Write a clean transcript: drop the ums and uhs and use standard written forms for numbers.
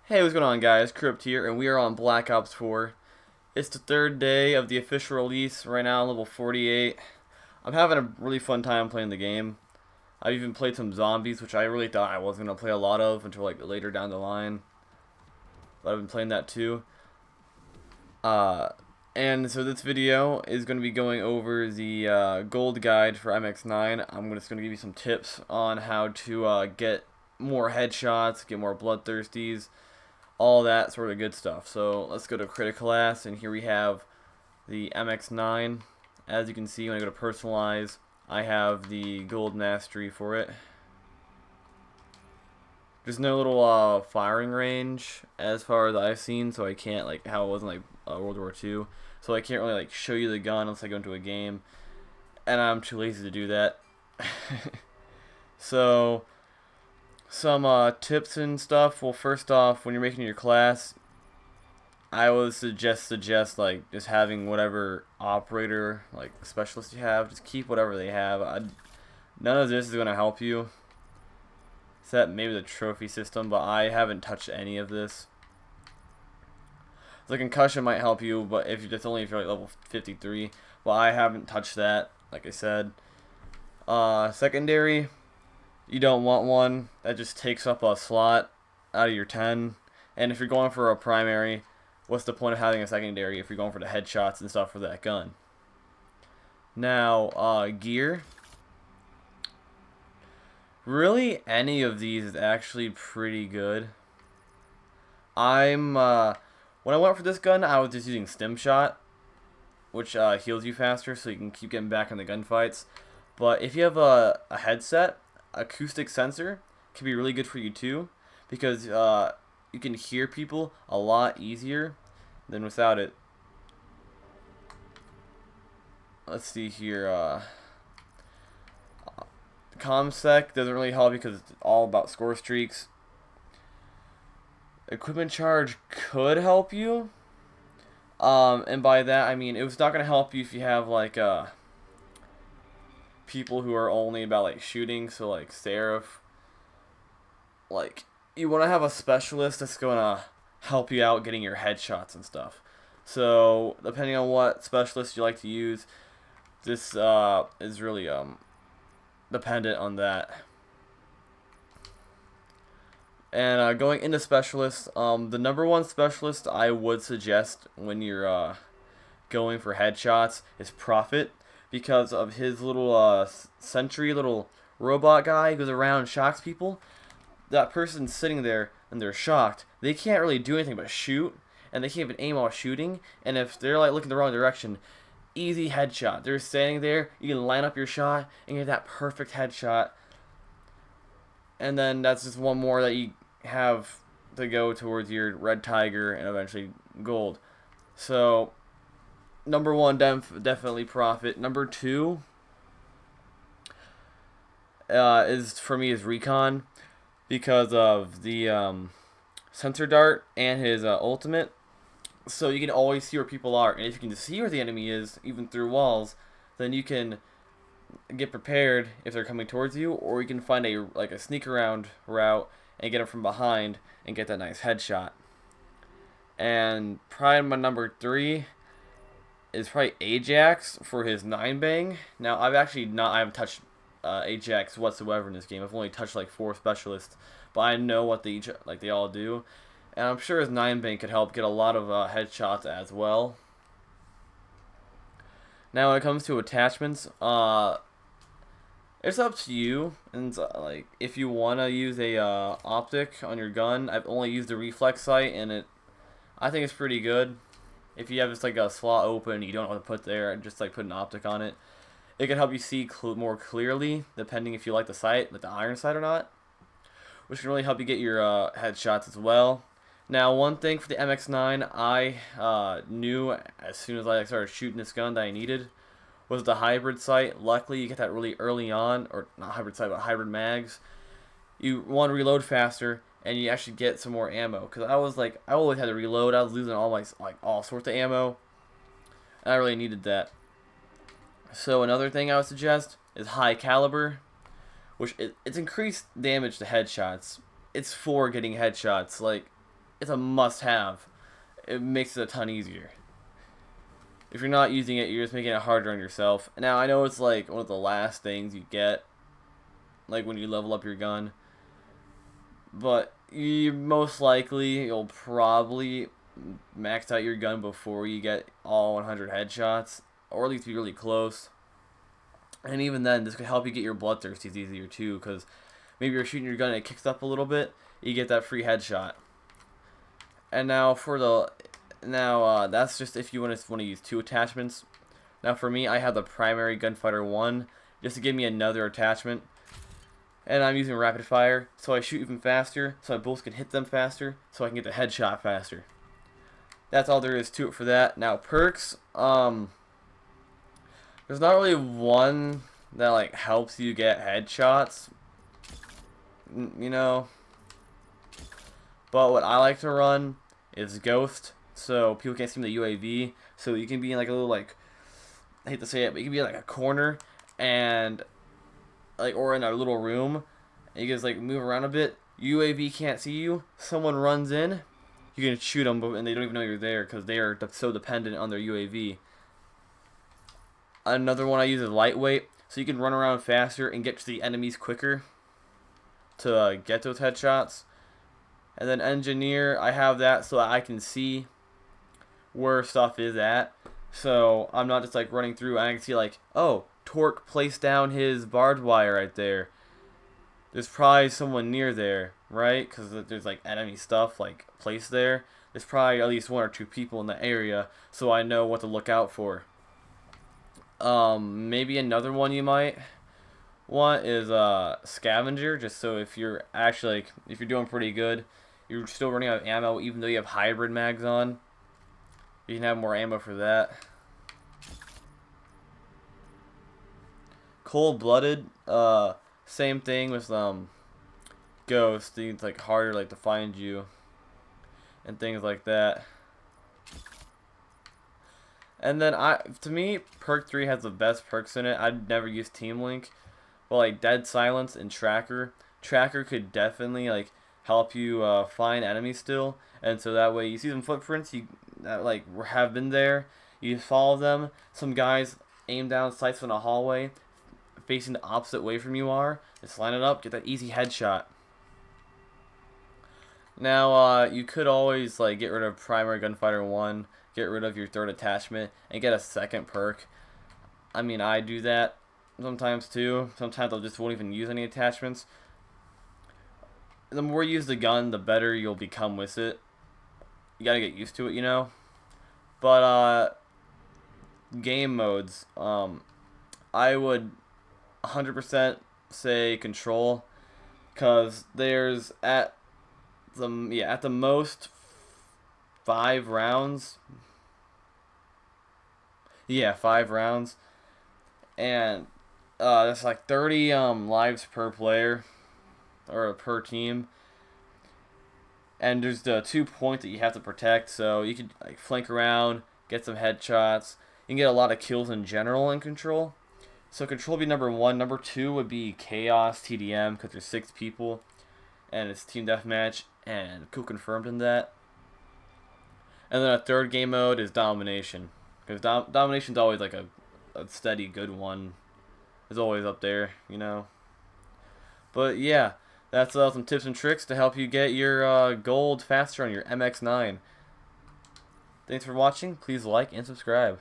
Hey, what's going on, guys? Crypt here, and we are on Black Ops 4. It's the third day of the official release. Right now, I'm level 48. I'm having a really fun time playing the game. I've even played some zombies, which I really thought I wasn't going to play a lot of until like later down the line. But I've been playing that too. Uh, and so this video is going to be going over the gold guide for MX9. I'm just going to give you some tips on how to get more headshots, get more bloodthirsties, all that sort of good stuff. So let's go to critical class, and here we have the MX9. As you can see, when I go to personalize, I have the gold mastery for it. There's no little firing range as far as I've seen, so I can't, like how it was in like World War II. So I can't really like show you the gun unless I go into a game, and I'm too lazy to do that. So some tips and stuff. Well, first off, when you're making your class, I would suggest like just having whatever operator like specialist you have. Just keep whatever they have. None of this is gonna help you, except maybe the trophy system, but I haven't touched any of this. The concussion might help you, but if you're only if you're like level 53. Well, I haven't touched that, like I said. Secondary, you don't want one that just takes up a slot out of your 10. And if you're going for a primary, what's the point of having a secondary if you're going for the headshots and stuff for that gun? Now, gear. Really, any of these is actually pretty good. When I went for this gun, I was just using stim shot, which heals you faster, so you can keep getting back in the gunfights. But if you have a headset, acoustic sensor can be really good for you too, because you can hear people a lot easier than without it. Let's see here. ComSec doesn't really help because it's all about score streaks. Equipment charge could help you, and by that I mean it was not gonna help you if you have like people who are only about like shooting. So like Seraph, like you want to have a specialist that's gonna help you out getting your headshots and stuff. So depending on what specialist you like to use, this is really dependent on that. And going into specialists, the number one specialist I would suggest when you're going for headshots is Prophet, because of his little sentry little robot guy who goes around and shocks people. That person's sitting there and they're shocked. They can't really do anything but shoot, and they can't even aim while shooting. And if they're like looking the wrong direction, easy headshot. They're standing there, you can line up your shot and get that perfect headshot. And then that's just one more that you have to go towards your red tiger and eventually gold. So number one, definitely Prophet. Number two is for me is Recon, because of the sensor dart and his ultimate. So you can always see where people are, and if you can see where the enemy is, even through walls, then you can get prepared if they're coming towards you, or you can find a sneak around route and get them from behind and get that nice headshot. And probably my number three is probably Ajax for his 9-bang. Now I haven't touched Ajax whatsoever in this game. I've only touched like 4 specialists, but I know what they all do, and I'm sure his 9-bang could help get a lot of headshots as well. Now when it comes to attachments, it's up to you, and like if you want to use a optic on your gun. I've only used the reflex sight, and I think it's pretty good. If you have just like a slot open, you don't know what to put there, just like put an optic on it. It can help you see more clearly, depending if you like the sight, like the iron sight or not, which can really help you get your headshots as well. Now, one thing for the MX9, I knew as soon as I started shooting this gun that I needed was the hybrid sight. Luckily, you get that really early on, or not hybrid sight, but hybrid mags. You want to reload faster, and you actually get some more ammo. Because I always had to reload. I was losing all sorts of ammo, and I really needed that. So another thing I would suggest is high caliber, which it's increased damage to headshots. It's for getting headshots. Like it's a must-have. It makes it a ton easier. If you're not using it, you're just making it harder on yourself. Now, I know it's like one of the last things you get, like when you level up your gun, but you'll probably max out your gun before you get all 100 headshots, or at least be really close. And even then, this could help you get your bloodthirsties easier too, because maybe you're shooting your gun and it kicks up a little bit, you get that free headshot. And now that's just if you want to use 2 attachments. Now for me, I have the primary gunfighter 1 just to give me another attachment, and I'm using rapid fire, so I shoot even faster, so my bullets can hit them faster, so I can get the headshot faster. That's all there is to it for that. Now perks, there's not really one that like helps you get headshots, you know. But what I like to run is Ghost, so people can't see the UAV, so you can be in like a little, like, I hate to say it, but you can be in like a corner and like, or in a little room, and you guys like move around a bit. UAV can't see you. Someone runs in, you can shoot them, and they don't even know you're there because they are so dependent on their UAV. Another one I use is lightweight, so you can run around faster and get to the enemies quicker to get those headshots. And then engineer, I have that so I can see where stuff is at, so I'm not just like running through. I can see like, oh, Torque placed down his barbed wire right there. There's probably someone near there, right? Because there's like enemy stuff like placed there. There's probably at least 1 or 2 people in the area, so I know what to look out for. Maybe another one you might want is Scavenger, just so if you're actually like, if you're doing pretty good, you're still running out of ammo even though you have hybrid mags on, you can have more ammo for that. Cold-blooded, same thing with Ghost. It's like harder like to find you and things like that. And then to me, perk 3 has the best perks in it. I'd never use Team Link, but like Dead Silence and Tracker. Tracker could definitely like help you find enemies still, and so that way you see some footprints that like have been there. You follow them. Some guys aim down sights in a hallway, facing the opposite way from you are. Just line it up, get that easy headshot. Now you could always like get rid of primary gunfighter 1, get rid of your 3rd attachment, and get a 2nd perk. I mean, I do that sometimes too. Sometimes I just won't even use any attachments. The more you use the gun, the better you'll become with it. You gotta get used to it, you know. But game modes, I would 100% say control, because there's at the most 5 rounds. Yeah, 5 rounds, and that's like 30 lives per player or per team. And there's the 2 points that you have to protect, so you could like flank around, get some headshots. You can get a lot of kills in general in control. So control would be number 1. Number 2 would be chaos TDM, because there's 6 people, and it's team deathmatch, and who confirmed in that. And then a 3rd game mode is domination, because domination's always like a steady good one. It's always up there, you know. But yeah, that's some tips and tricks to help you get your gold faster on your MX9. Thanks for watching. Please like and subscribe.